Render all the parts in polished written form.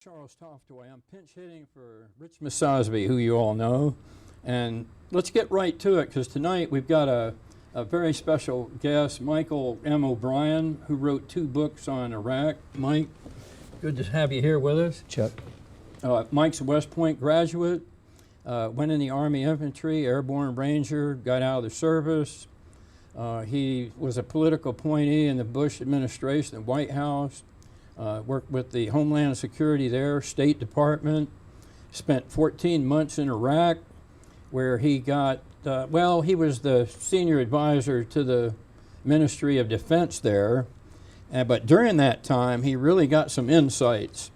Charles Toftaway. I'm pinch hitting for Rich Masosby, who you all know. And let's get right to it, because tonight we've got a very special guest, Michael M. O'Brien, who wrote 2 books on Iraq. Mike, good to have you here with us. Chuck. Mike's a West Point graduate, went in the Army Infantry, Airborne Ranger, got out of the service. He was a political appointee in the Bush administration, the White House. Worked with the Homeland Security there, State Department, spent 14 months in Iraq, where he got, he was the senior advisor to the Ministry of Defense there, but during that time he really got some insights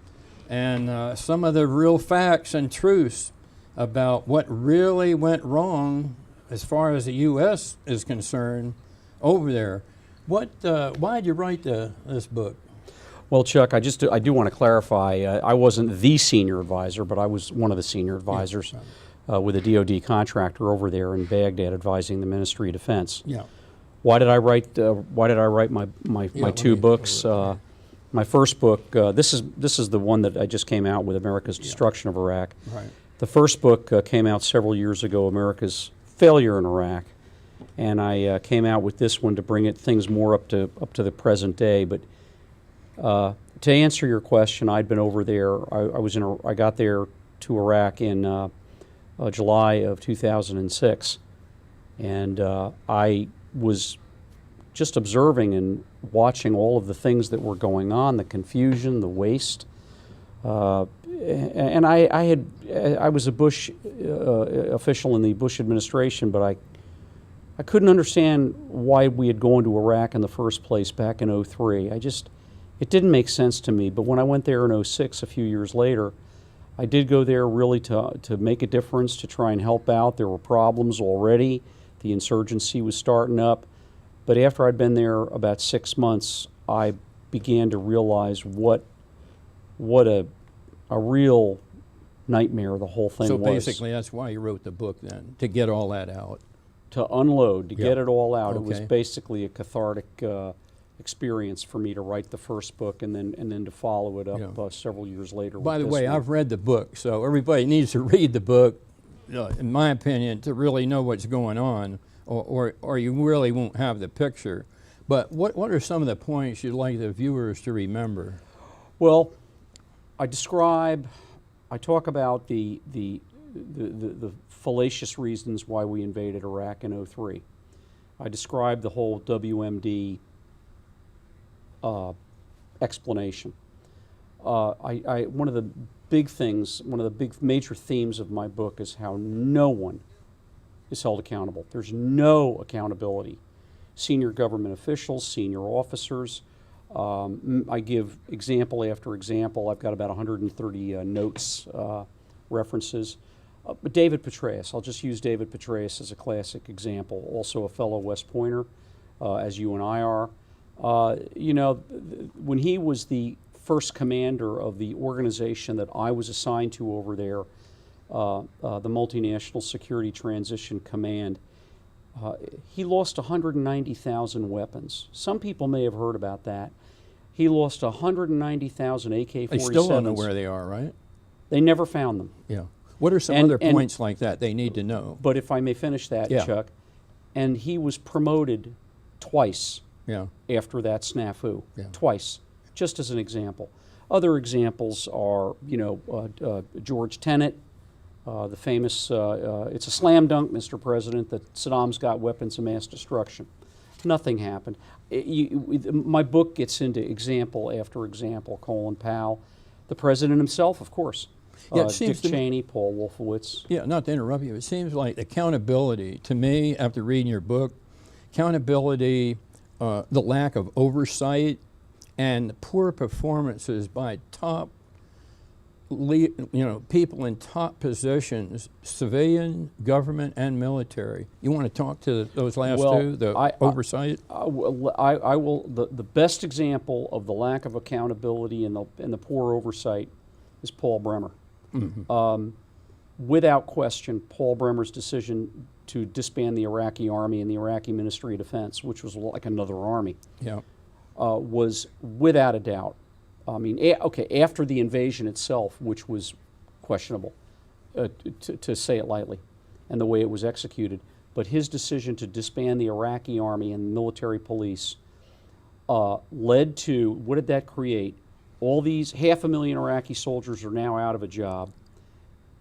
and some of the real facts and truths about what really went wrong as far as the U.S. is concerned over there. Why did you write this book? Well, Chuck, I do want to clarify. I wasn't the senior advisor, but I was one of the senior advisors with a DoD contractor over there in Baghdad, advising the Ministry of Defense. Yeah. Why did I write my 2 books? My first book. This is the one that I just came out with, America's Destruction of Iraq. Right. The first book came out several years ago, America's Failure in Iraq, and I came out with this one to bring things more up to the present day. But to answer your question, I'd been over there. I got there to Iraq in July of 2006, and I was just observing and watching all of the things that were going on, the confusion, the waste. And I was a Bush official in the Bush administration, but I couldn't understand why we had gone to Iraq in the first place back in 03. It didn't make sense to me. But when I went there in 06, a few years later, I did go there really to make a difference, to try and help out. There were problems already. The insurgency was starting up. But after I'd been there about 6 months, I began to realize what a real nightmare the whole thing was. So basically that's why you wrote the book then, to get all that out. To unload, to get it all out. Okay. It was basically a cathartic experience for me to write the first book and then to follow it up several years later. By the with way, this one. I've read the book, so everybody needs to read the book, in my opinion, to really know what's going on, or you really won't have the picture. But what are some of the points you'd like the viewers to remember? Well, I talk about the fallacious reasons why we invaded Iraq in 03. I describe the whole WMD explanation. One of the big major themes of my book is how no one is held accountable. There's no accountability. Senior government officials, senior officers. I give example after example. I've got about 130 notes, references. David Petraeus, I'll just use David Petraeus as a classic example, also a fellow West Pointer, as you and I are. When he was the first commander of the organization that I was assigned to over there, the Multinational Security Transition Command, he lost 190,000 weapons. Some people may have heard about that. He lost 190,000 AK-47s. They still don't know where they are, right? They never found them. Yeah. What are some other points like that they need to know? But if I may finish that, Chuck, and he was promoted twice after that snafu, twice, just as an example. Other examples are, George Tenet, the famous, it's a slam dunk, Mr. President, that Saddam's got weapons of mass destruction. Nothing happened. My book gets into example after example. Colin Powell, the president himself, of course. Dick Cheney, Paul Wolfowitz. Yeah, not to interrupt you, it seems like accountability, to me, after reading your book, accountability, the lack of oversight, and poor performances by top people in top positions, civilian, government, and military. You want to talk to those last two, the oversight? I will. The best example of the lack of accountability and the poor oversight is Paul Bremer. Mm-hmm. Without question, Paul Bremer's decision to disband the Iraqi army and the Iraqi Ministry of Defense, which was like another army, was without a doubt I mean, okay, after the invasion itself, which was questionable, to say it lightly, and the way it was executed, but his decision to disband the Iraqi army and military police led to, what did that create? All these 500,000 Iraqi soldiers are now out of a job.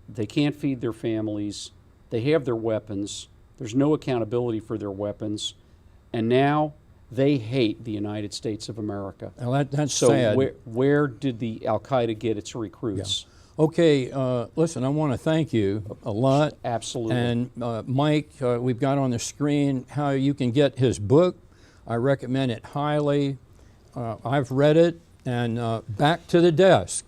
They can't feed their families. They have their weapons. There's no accountability for their weapons. And now they hate the United States of America. Well, that's So sad. where did the Al-Qaeda get its recruits? Okay, listen, I want to thank you a lot. Absolutely. And Mike, we've got on the screen how you can get his book. I recommend it highly. I've read it. And back to the desk.